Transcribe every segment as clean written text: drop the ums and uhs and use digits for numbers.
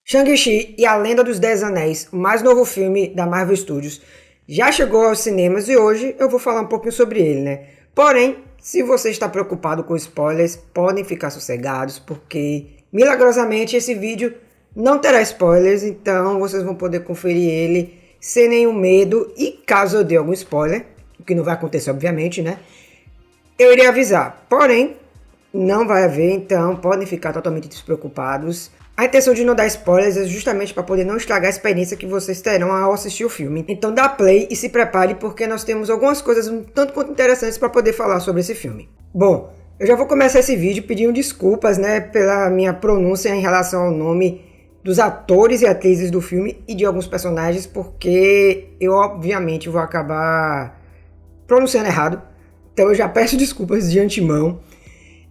Shang-Chi e a Lenda dos Dez Anéis, o mais novo filme da Marvel Studios, já chegou aos cinemas e hoje eu vou falar um pouquinho sobre ele, né? Porém, se você está preocupado com spoilers, podem ficar sossegados, porque milagrosamente esse vídeo não terá spoilers, então vocês vão poder conferir ele sem nenhum medo. E caso eu dê algum spoiler, o que não vai acontecer obviamente, né? Eu irei avisar, porém, não vai haver, então podem ficar totalmente despreocupados. A intenção de não dar spoilers é justamente para poder não estragar a experiência que vocês terão ao assistir o filme. Então dá play e se prepare, porque nós temos algumas coisas um tanto quanto interessantes para poder falar sobre esse filme. Bom, eu já vou começar esse vídeo pedindo desculpas, né, pela minha pronúncia em relação ao nome dos atores e atrizes do filme e de alguns personagens, porque eu obviamente vou acabar pronunciando errado. Então eu já peço desculpas de antemão.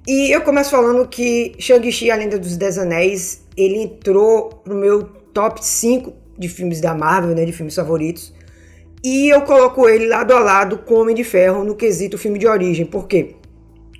E eu começo falando que Shang-Chi, a Lenda dos Dez Anéis, ele entrou pro meu top 5 de filmes da Marvel, né, de filmes favoritos. E eu coloco ele lado a lado com Homem de Ferro no quesito filme de origem. Por quê?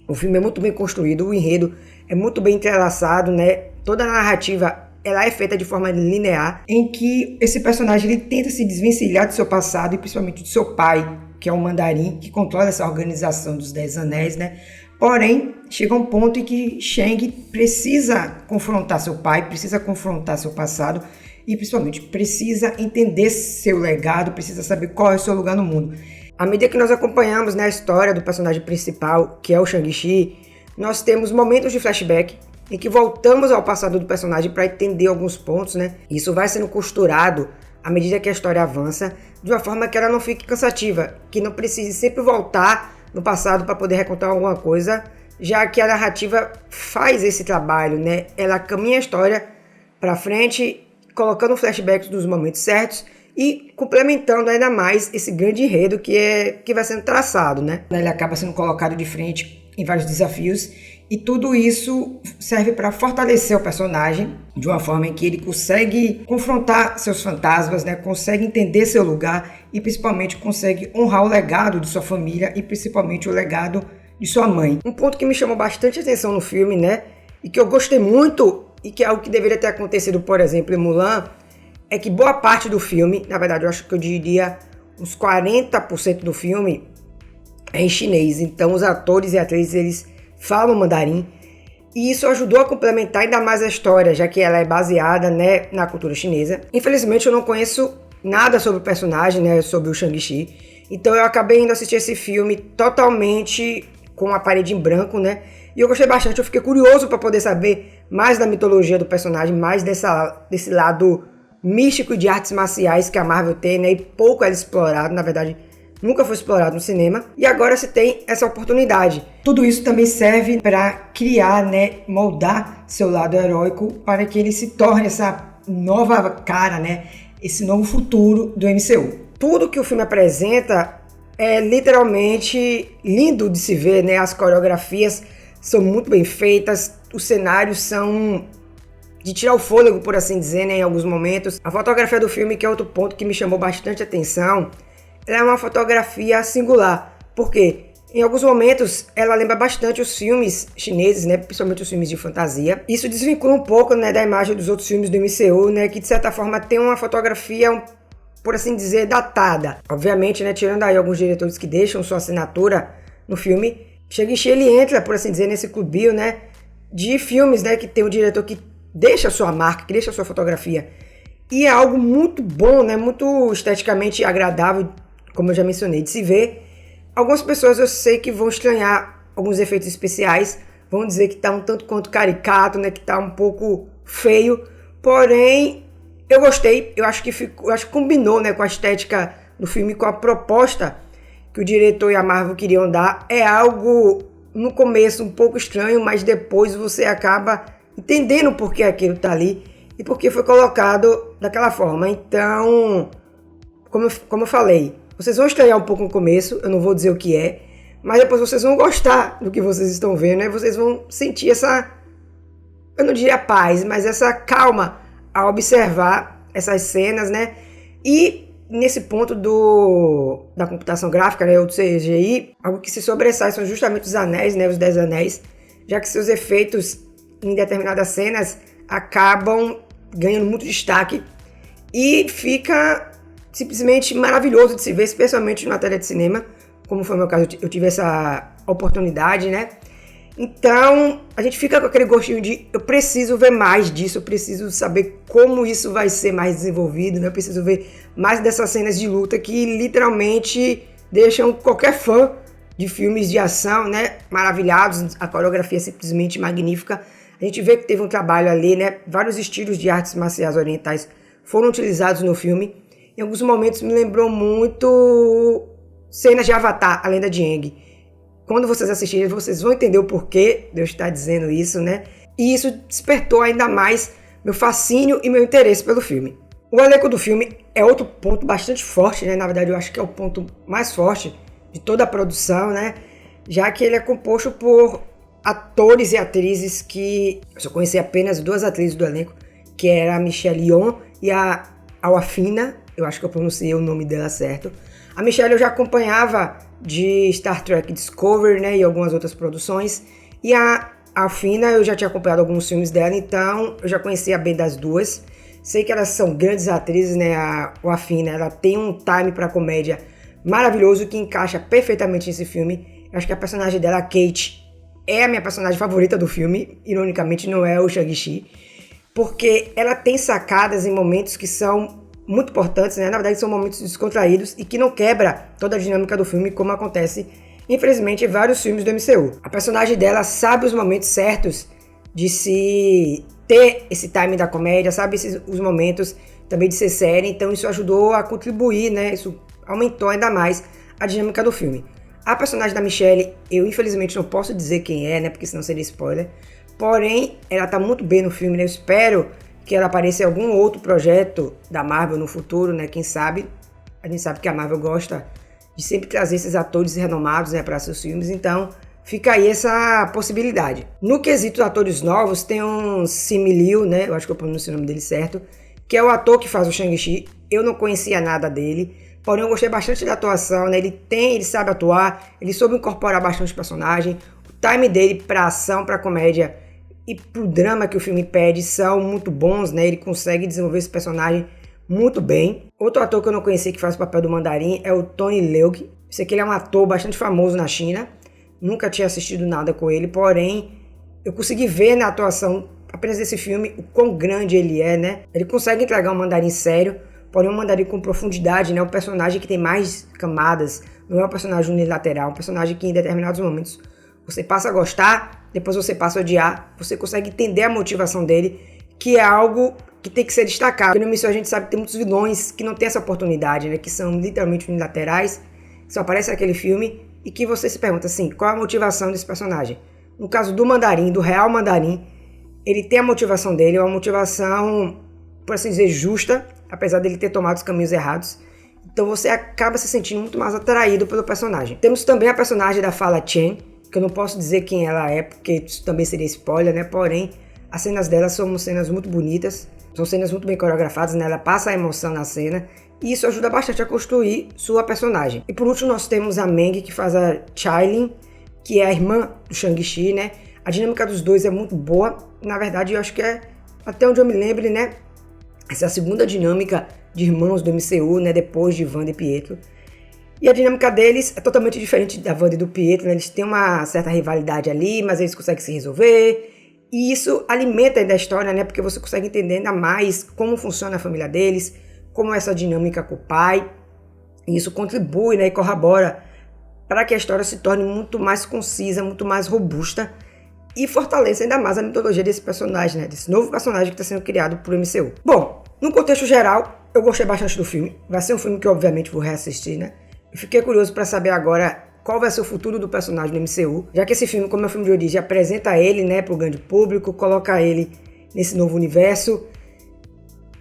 O filme é muito bem construído, o enredo é muito bem entrelaçado, né? Toda a narrativa ela é feita de forma linear, em que esse personagem ele tenta se desvencilhar do seu passado e principalmente do seu pai, que é o Mandarim, que controla essa organização dos Dez Anéis, né? Porém, chega um ponto em que Shang precisa confrontar seu pai, precisa confrontar seu passado e principalmente precisa entender seu legado, precisa saber qual é o seu lugar no mundo. À medida que nós acompanhamos, né, a história do personagem principal, que é o Shang-Chi, nós temos momentos de flashback em que voltamos ao passado do personagem para entender alguns pontos, né? Isso vai sendo costurado à medida que a história avança, de uma forma que ela não fique cansativa, que não precise sempre voltar no passado para poder recontar alguma coisa, já que a narrativa faz esse trabalho, né? Ela caminha a história para frente, colocando flashbacks nos momentos certos e complementando ainda mais esse grande enredo que vai sendo traçado, né? Ele acaba sendo colocado de frente em vários desafios e tudo isso serve para fortalecer o personagem de uma forma em que ele consegue confrontar seus fantasmas, né? Consegue entender seu lugar e principalmente consegue honrar o legado de sua família e principalmente o legado de sua mãe. Um ponto que me chamou bastante atenção no filme, né? E que eu gostei muito e que é algo que deveria ter acontecido, por exemplo, em Mulan, é que boa parte do filme, na verdade eu acho que eu diria uns 40% do filme é em chinês. Então os atores e atrizes eles falam mandarim, e isso ajudou a complementar ainda mais a história, já que ela é baseada, né, na cultura chinesa. Infelizmente eu não conheço nada sobre o personagem, né, sobre o Shang-Chi, então eu acabei indo assistir esse filme totalmente com a parede em branco, né, e eu gostei bastante, eu fiquei curioso para poder saber mais da mitologia do personagem, mais desse lado místico e de artes marciais que a Marvel tem, né, e pouco é explorado, na verdade nunca foi explorado no cinema, e agora se tem essa oportunidade. Tudo isso também serve para criar, né, moldar seu lado heróico para que ele se torne essa nova cara, né, esse novo futuro do MCU. Tudo que o filme apresenta é literalmente lindo de se ver, né, as coreografias são muito bem feitas, os cenários são de tirar o fôlego, por assim dizer, né, em alguns momentos. A fotografia do filme, que é outro ponto que me chamou bastante atenção, ela é uma fotografia singular, porque em alguns momentos ela lembra bastante os filmes chineses, né, principalmente os filmes de fantasia. Isso desvincula um pouco, né, da imagem dos outros filmes do MCU, né, que de certa forma tem uma fotografia, por assim dizer, datada. Obviamente, né, tirando aí alguns diretores que deixam sua assinatura no filme, Shang-Chi ele entra, por assim dizer, nesse clubinho, né, de filmes, né, que tem um diretor que deixa sua marca, que deixa sua fotografia. E é algo muito bom, né, muito esteticamente agradável, como eu já mencionei, de se ver. Algumas pessoas eu sei que vão estranhar alguns efeitos especiais, vão dizer que tá um tanto quanto caricato, né, que tá um pouco feio, porém eu gostei, eu acho que combinou, né, com a estética do filme, com a proposta que o diretor e a Marvel queriam dar. É algo no começo um pouco estranho, mas depois você acaba entendendo por que aquilo tá ali e por que foi colocado daquela forma. Então, como eu falei, vocês vão estranhar um pouco no começo, eu não vou dizer o que é, mas depois vocês vão gostar do que vocês estão vendo, né? Vocês vão sentir essa, eu não diria paz, mas essa calma ao observar essas cenas, né? E nesse ponto da computação gráfica, né, ou do CGI, algo que se sobressai são justamente os anéis, né, os 10 anéis, já que seus efeitos em determinadas cenas acabam ganhando muito destaque e fica simplesmente maravilhoso de se ver, especialmente na tela de cinema, como foi o meu caso, eu tive essa oportunidade, né? Então, a gente fica com aquele gostinho de eu preciso ver mais disso, eu preciso saber como isso vai ser mais desenvolvido, né? Eu preciso ver mais dessas cenas de luta que literalmente deixam qualquer fã de filmes de ação, né, maravilhados. A coreografia é simplesmente magnífica. A gente vê que teve um trabalho ali, né? Vários estilos de artes marciais orientais foram utilizados no filme. Em alguns momentos me lembrou muito cenas de Avatar, a Lenda de Aang. Quando vocês assistirem, vocês vão entender o porquê Deus está dizendo isso, né? E isso despertou ainda mais meu fascínio e meu interesse pelo filme. O elenco do filme é outro ponto bastante forte, né? Na verdade, eu acho que é o ponto mais forte de toda a produção, né? Já que ele é composto por atores e atrizes que eu só conheci apenas 2 atrizes do elenco, que era a Michelle Yeoh e a Awafina. Eu acho que eu pronunciei o nome dela certo. A Michelle eu já acompanhava de Star Trek Discovery, né, e algumas outras produções. E a Awafina eu já tinha acompanhado alguns filmes dela, então eu já conhecia bem das duas. Sei que elas são grandes atrizes, né? A Awafina, ela tem um time para comédia maravilhoso que encaixa perfeitamente nesse filme. Eu acho que a personagem dela, a Kate, é a minha personagem favorita do filme. Ironicamente, não é o Shang-Chi, porque ela tem sacadas em momentos que são muito importantes, né? Na verdade, são momentos descontraídos e que não quebra toda a dinâmica do filme, como acontece, infelizmente, em vários filmes do MCU. A personagem dela sabe os momentos certos de se ter esse time da comédia, sabe os momentos também de ser séria, então isso ajudou a contribuir, né? Isso aumentou ainda mais a dinâmica do filme. A personagem da Michelle, eu infelizmente não posso dizer quem é, né? Porque senão seria spoiler. Porém, ela tá muito bem no filme, né? Eu espero que ela apareça em algum outro projeto da Marvel no futuro, né? Quem sabe? A gente sabe que a Marvel gosta de sempre trazer esses atores renomados, né, para seus filmes, então fica aí essa possibilidade. No quesito atores novos, tem um Simu Liu, né? Eu acho que eu pronunciei o nome dele certo, que é o ator que faz o Shang-Chi. Eu não conhecia nada dele, porém eu gostei bastante da atuação, né? Ele sabe atuar, ele soube incorporar bastante o personagem. O time dele pra ação, pra comédia e pro drama que o filme pede são muito bons, né? Ele consegue desenvolver esse personagem muito bem. Outro ator que eu não conhecia que faz o papel do Mandarim é o Tony Leung. Sei que ele é um ator bastante famoso na China. Nunca tinha assistido nada com ele, porém eu consegui ver na atuação apenas desse filme o quão grande ele é, né? Ele consegue entregar um Mandarim sério, porém um Mandarim com profundidade, né? Um personagem que tem mais camadas, não é um personagem unilateral, um personagem que em determinados momentos você passa a gostar, depois você passa a odiar, você consegue entender a motivação dele, que é algo que tem que ser destacado. Porque no início a gente sabe que tem muitos vilões que não tem essa oportunidade, né? Que são literalmente unilaterais, que só aparece naquele filme e que você se pergunta assim, qual a motivação desse personagem? No caso do Mandarim, do real Mandarim, ele tem a motivação dele, é uma motivação, por assim dizer, justa, apesar dele ter tomado os caminhos errados. Então você acaba se sentindo muito mais atraído pelo personagem. Temos também a personagem da Fala Chen, que eu não posso dizer quem ela é, porque isso também seria spoiler, né? Porém, as cenas dela são cenas muito bonitas, são cenas muito bem coreografadas, né? Ela passa a emoção na cena, e isso ajuda bastante a construir sua personagem. E por último, nós temos a Meng, que faz a Chailin, que é a irmã do Shang-Chi, né? A dinâmica dos dois é muito boa. Na verdade, eu acho que é, até onde eu me lembro, né? Essa é a segunda dinâmica de irmãos do MCU, né? Depois de Wanda e Pietro. E a dinâmica deles é totalmente diferente da Wanda e do Pietro, né? Eles têm uma certa rivalidade ali, mas eles conseguem se resolver. E isso alimenta ainda a história, né? Porque você consegue entender ainda mais como funciona a família deles, como é essa dinâmica com o pai. E isso contribui, né? E corrobora para que a história se torne muito mais concisa, muito mais robusta e fortaleça ainda mais a mitologia desse personagem, né? Desse novo personagem que está sendo criado por MCU. Bom, no contexto geral, eu gostei bastante do filme. Vai ser um filme que eu obviamente vou reassistir, né? E fiquei curioso para saber agora qual vai ser o futuro do personagem no MCU, já que esse filme, como é um filme de origem, apresenta ele, né, para o grande público, coloca ele nesse novo universo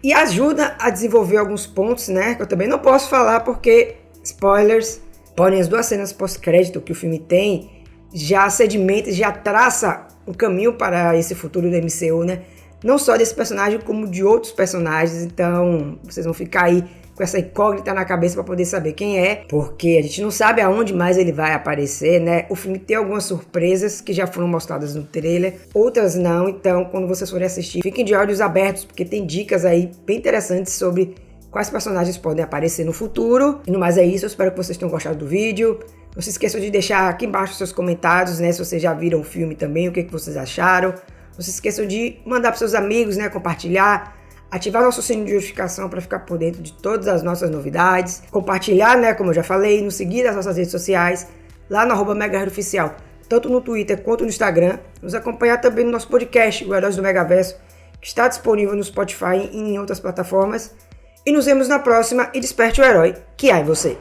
e ajuda a desenvolver alguns pontos, né, que eu também não posso falar porque, spoilers, porém as 2 cenas pós-crédito que o filme tem já sedimenta, já traça um caminho para esse futuro do MCU, né, não só desse personagem, como de outros personagens. Então, vocês vão ficar aí com essa incógnita na cabeça para poder saber quem é, porque a gente não sabe aonde mais ele vai aparecer, né? O filme tem algumas surpresas que já foram mostradas no trailer, outras não. Então, quando vocês forem assistir, fiquem de olhos abertos, porque tem dicas aí bem interessantes sobre quais personagens podem aparecer no futuro. E no mais é isso, eu espero que vocês tenham gostado do vídeo. Não se esqueçam de deixar aqui embaixo seus comentários, né? Se vocês já viram o filme também, o que vocês acharam. Não se esqueçam de mandar para seus amigos, né? Compartilhar, ativar nosso sininho de notificação para ficar por dentro de todas as nossas novidades. Compartilhar, né? Como eu já falei, nos seguir nas nossas redes sociais, lá no @MegaHerdOficial, tanto no Twitter quanto no Instagram. Nos acompanhar também no nosso podcast, o Heróis do Megaverso, que está disponível no Spotify e em outras plataformas. E nos vemos na próxima e desperte o herói que há em você.